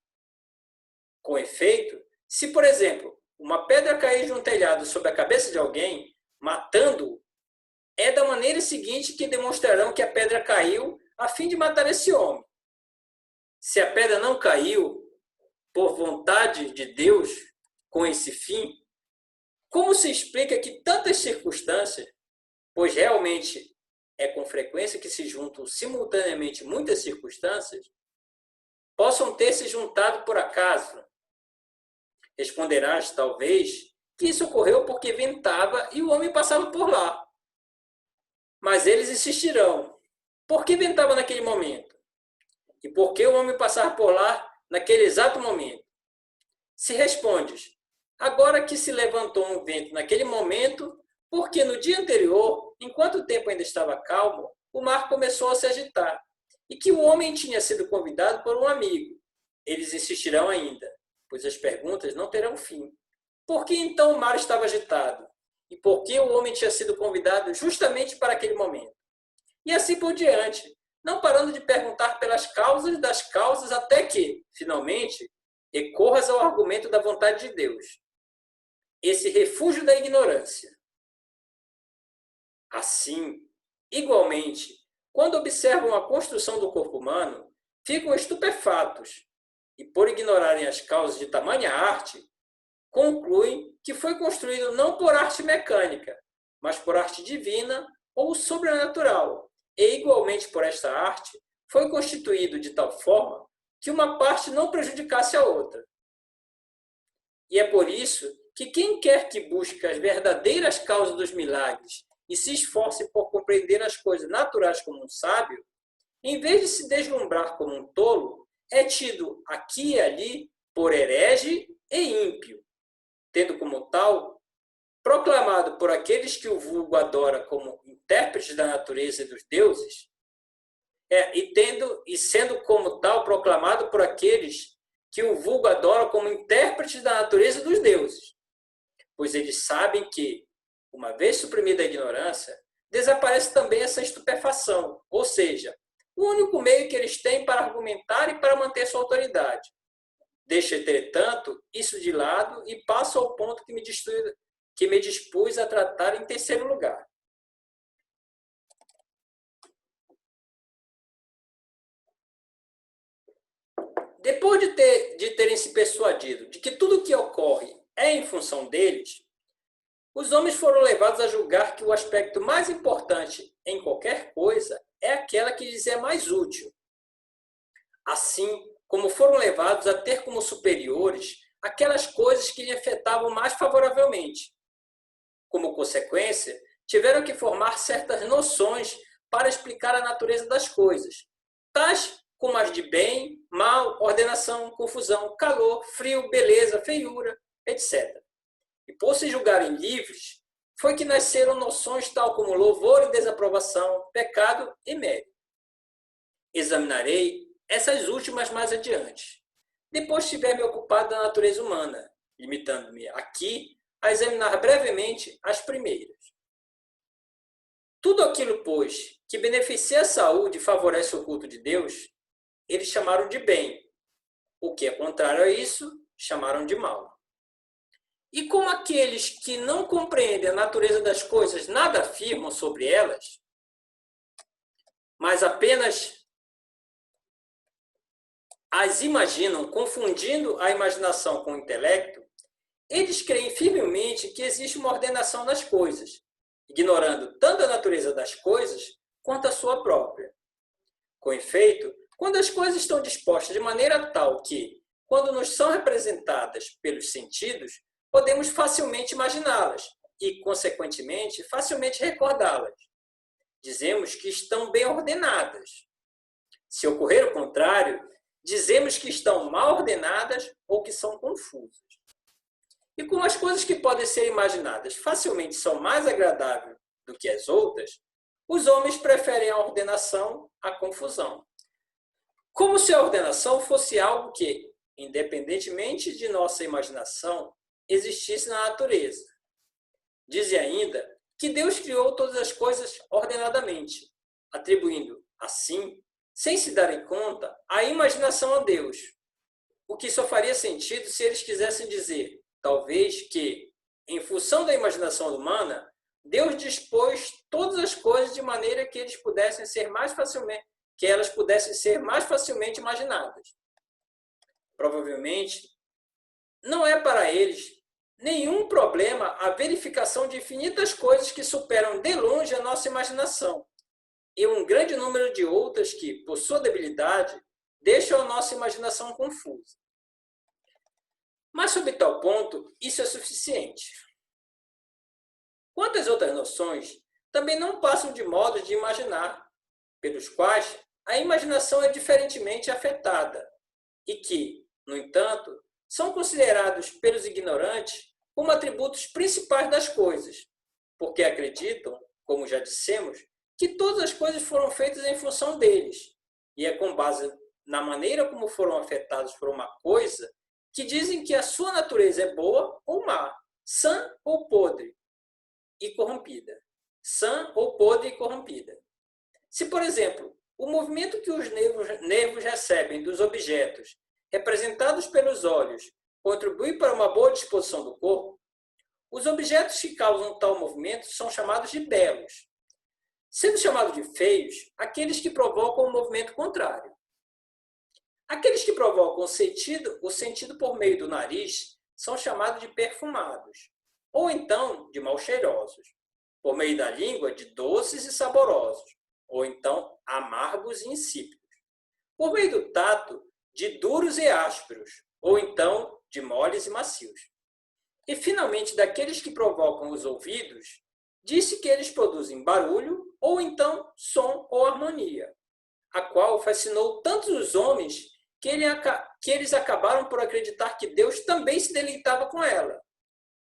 Com efeito, se, por exemplo, uma pedra cair de um telhado sobre a cabeça de alguém, matando-o, é da maneira seguinte que demonstrarão que a pedra caiu a fim de matar esse homem. Se a pedra não caiu por vontade de Deus com esse fim, como se explica que tantas circunstâncias, pois realmente é com frequência que se juntam simultaneamente muitas circunstâncias, possam ter se juntado por acaso? Responderás, talvez, que isso ocorreu porque ventava e o homem passava por lá. Mas eles insistirão. Por que ventava naquele momento? E por que o homem passava por lá naquele exato momento? Se respondes, agora que se levantou um vento naquele momento, porque no dia anterior, enquanto o tempo ainda estava calmo, o mar começou a se agitar, e que o homem tinha sido convidado por um amigo. Eles insistirão ainda, pois as perguntas não terão fim. Por que então o mar estava agitado? E por que o homem tinha sido convidado justamente para aquele momento? E assim por diante, não parando de perguntar pelas causas das causas até que, finalmente, recorras ao argumento da vontade de Deus. Esse refúgio da ignorância. Assim, igualmente, quando observam a construção do corpo humano, ficam estupefatos e, por ignorarem as causas de tamanha arte, concluem que foi construído não por arte mecânica, mas por arte divina ou sobrenatural, e, igualmente por esta arte, foi constituído de tal forma que uma parte não prejudicasse a outra. E é por isso que quem quer que busque as verdadeiras causas dos milagres e se esforce por compreender as coisas naturais como um sábio, em vez de se deslumbrar como um tolo, é tido aqui e ali por herege e ímpio, tendo como tal, proclamado por aqueles que o vulgo adora como intérpretes da natureza e dos deuses, e sendo como tal proclamado por aqueles que o vulgo adora como intérpretes da natureza e dos deuses, pois eles sabem que, uma vez suprimida a ignorância, desaparece também essa estupefação, ou seja, o único meio que eles têm para argumentar e para manter sua autoridade. Deixa, entretanto, isso de lado e passo ao ponto que me dispus a tratar em terceiro lugar. Depois de terem se persuadido de que tudo o que ocorre é em função deles, os homens foram levados a julgar que o aspecto mais importante em qualquer coisa é aquela que lhes é mais útil. Assim, como foram levados a ter como superiores aquelas coisas que lhe afetavam mais favoravelmente. Como consequência, tiveram que formar certas noções para explicar a natureza das coisas, tais como as de bem, mal, ordenação, confusão, calor, frio, beleza, feiura, etc. E por se julgarem livres, foi que nasceram noções tal como louvor e desaprovação, pecado e mérito. Examinarei essas últimas mais adiante. Depois tiver me ocupado da natureza humana, limitando-me aqui a examinar brevemente as primeiras. Tudo aquilo, pois, que beneficia a saúde e favorece o culto de Deus, eles chamaram de bem. O que é contrário a isso, chamaram de mal. E como aqueles que não compreendem a natureza das coisas nada afirmam sobre elas, mas apenas as imaginam, confundindo a imaginação com o intelecto, eles creem firmemente que existe uma ordenação nas coisas, ignorando tanto a natureza das coisas quanto a sua própria. Com efeito, quando as coisas estão dispostas de maneira tal que, quando nos são representadas pelos sentidos, podemos facilmente imaginá-las e, consequentemente, facilmente recordá-las. Dizemos que estão bem ordenadas. Se ocorrer o contrário, dizemos que estão mal ordenadas ou que são confusas. E como as coisas que podem ser imaginadas facilmente são mais agradáveis do que as outras, os homens preferem a ordenação à confusão. Como se a ordenação fosse algo que, independentemente de nossa imaginação, existisse na natureza. Dizem ainda que Deus criou todas as coisas ordenadamente, atribuindo, assim, sem se darem conta, a imaginação a Deus. O que só faria sentido se eles quisessem dizer, talvez, que, em função da imaginação humana, Deus dispôs todas as coisas de maneira que elas pudessem ser mais facilmente imaginadas. Provavelmente, não é para eles nenhum problema a verificação de infinitas coisas que superam de longe a nossa imaginação, e um grande número de outras que, por sua debilidade, deixam a nossa imaginação confusa. Mas, sob tal ponto, isso é suficiente. Quanto às outras noções, também não passam de modos de imaginar, pelos quais a imaginação é diferentemente afetada, e que, no entanto, são considerados pelos ignorantes como atributos principais das coisas, porque acreditam, como já dissemos, que todas as coisas foram feitas em função deles, e é com base na maneira como foram afetados por uma coisa que dizem que a sua natureza é boa ou má, sã ou podre e corrompida. Sã ou podre e corrompida. Se, por exemplo, o movimento que os nervos recebem dos objetos representados pelos olhos contribui para uma boa disposição do corpo, os objetos que causam tal movimento são chamados de belos, sendo chamados de feios aqueles que provocam o movimento contrário. Aqueles que provocam o sentido por meio do nariz são chamados de perfumados, ou então de mal-cheirosos, por meio da língua de doces e saborosos, ou então amargos e insípidos, por meio do tato de duros e ásperos, ou então de moles e macios. E, finalmente, daqueles que provocam os ouvidos, disse que eles produzem barulho, ou então som ou harmonia, a qual fascinou tantos os homens que eles acabaram por acreditar que Deus também se deleitava com ela,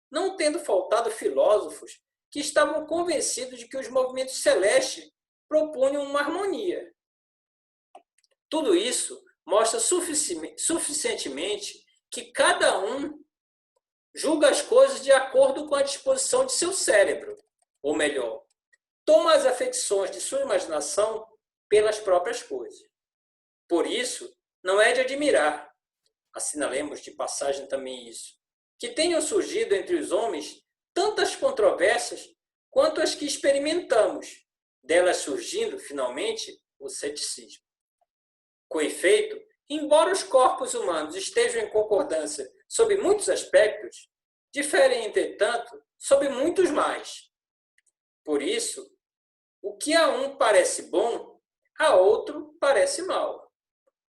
não tendo faltado filósofos que estavam convencidos de que os movimentos celestes propunham uma harmonia. Tudo isso mostra suficientemente que cada um julga as coisas de acordo com a disposição de seu cérebro, ou melhor, toma as afecções de sua imaginação pelas próprias coisas. Por isso, não é de admirar, assinalemos de passagem também isso, que tenham surgido entre os homens tantas controvérsias quanto as que experimentamos, delas surgindo, finalmente, o ceticismo. Com efeito, embora os corpos humanos estejam em concordância sob muitos aspectos, diferem, entretanto, sob muitos mais. Por isso, o que a um parece bom, a outro parece mal.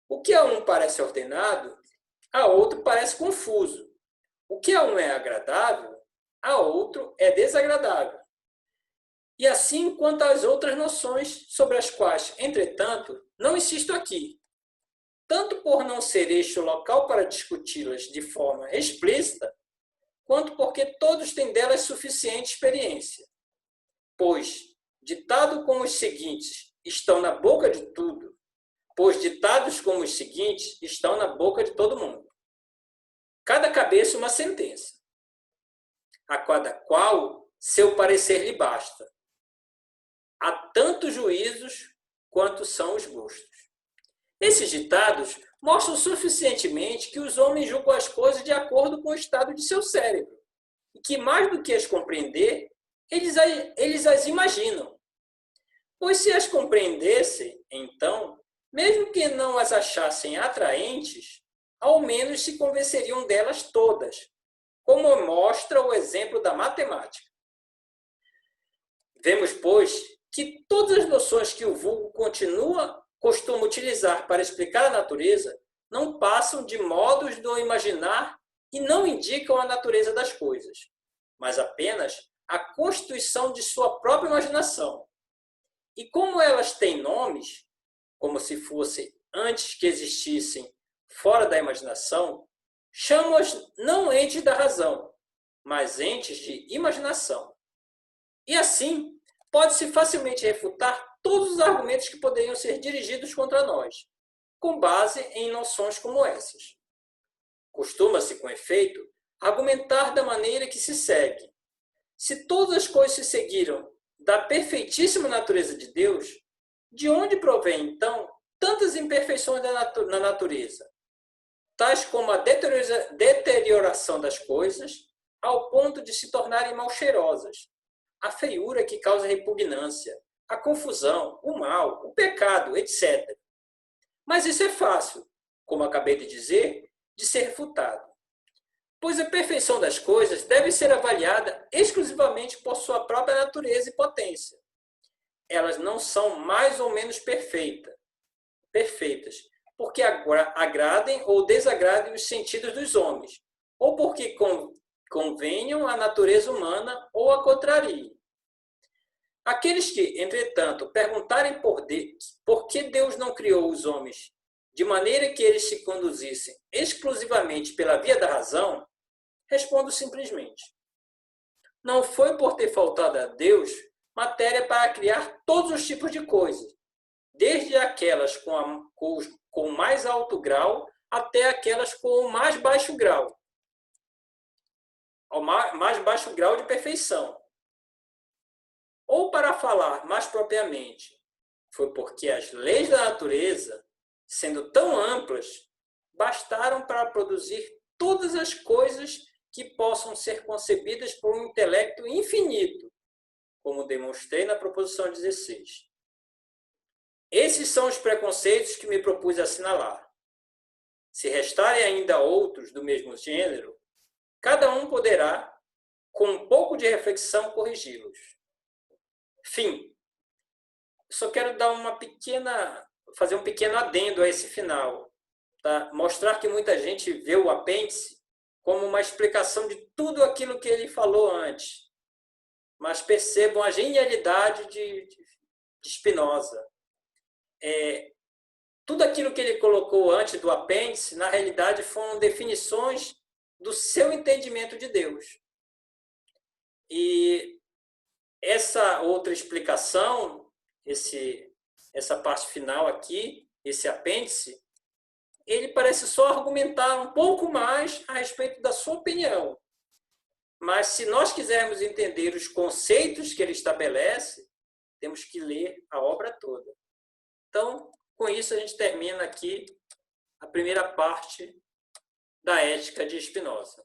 O que a um parece ordenado, a outro parece confuso. O que a um é agradável, a outro é desagradável. E assim quanto às outras noções sobre as quais, entretanto, não insisto aqui, tanto por não ser este o local para discuti-las de forma explícita, quanto porque todos têm delas suficiente experiência. Pois, ditado como os seguintes estão na boca de tudo, pois ditados como os seguintes estão na boca de todo mundo. Cada cabeça uma sentença, a cada qual seu parecer lhe basta. Há tantos juízos quanto são os gostos. Esses ditados mostram suficientemente que os homens julgam as coisas de acordo com o estado de seu cérebro, e que, mais do que as compreender, eles as imaginam. Pois se as compreendessem, então, mesmo que não as achassem atraentes, ao menos se convenceriam delas todas, como mostra o exemplo da matemática. Vemos, pois, que todas as noções que o vulgo continua costuma utilizar para explicar a natureza não passam de modos do imaginar e não indicam a natureza das coisas, mas apenas a constituição de sua própria imaginação. E como elas têm nomes, como se fossem antes que existissem fora da imaginação, chamam-as não entes da razão, mas entes de imaginação. E assim, pode-se facilmente refutar todos os argumentos que poderiam ser dirigidos contra nós, com base em noções como essas. Costuma-se, com efeito, argumentar da maneira que se segue. Se todas as coisas se seguiram da perfeitíssima natureza de Deus, de onde provém, então, tantas imperfeições na natureza, tais como a deterioração das coisas, ao ponto de se tornarem mal cheirosas, a feiura que causa repugnância, a confusão, o mal, o pecado, etc. Mas isso é fácil, como acabei de dizer, de ser refutado. Pois a perfeição das coisas deve ser avaliada exclusivamente por sua própria natureza e potência. Elas não são mais ou menos perfeitas, porque agradem ou desagradem os sentidos dos homens, ou porque convenham à natureza humana ou a contrariem. Aqueles que, entretanto, perguntarem por que Deus não criou os homens de maneira que eles se conduzissem exclusivamente pela via da razão, respondo simplesmente: não foi por ter faltado a Deus matéria para criar todos os tipos de coisas, desde aquelas com o mais alto grau até aquelas com o mais baixo grau, ao mais baixo grau de perfeição. Ou, para falar mais propriamente, foi porque as leis da natureza, sendo tão amplas, bastaram para produzir todas as coisas que possam ser concebidas por um intelecto infinito, como demonstrei na proposição 16. Esses são os preconceitos que me propus assinalar. Se restarem ainda outros do mesmo gênero, cada um poderá, com um pouco de reflexão, corrigi-los. Fim. Só quero dar fazer um pequeno adendo a esse final, tá? Mostrar que muita gente vê o apêndice como uma explicação de tudo aquilo que ele falou antes. Mas percebam a genialidade de Spinoza. Tudo aquilo que ele colocou antes do apêndice, na realidade, foram definições do seu entendimento de Deus. E essa outra explicação, essa parte final aqui, esse apêndice, ele parece só argumentar um pouco mais a respeito da sua opinião. Mas se nós quisermos entender os conceitos que ele estabelece, temos que ler a obra toda. Então, com isso a gente termina aqui a primeira parte da Ética de Spinoza.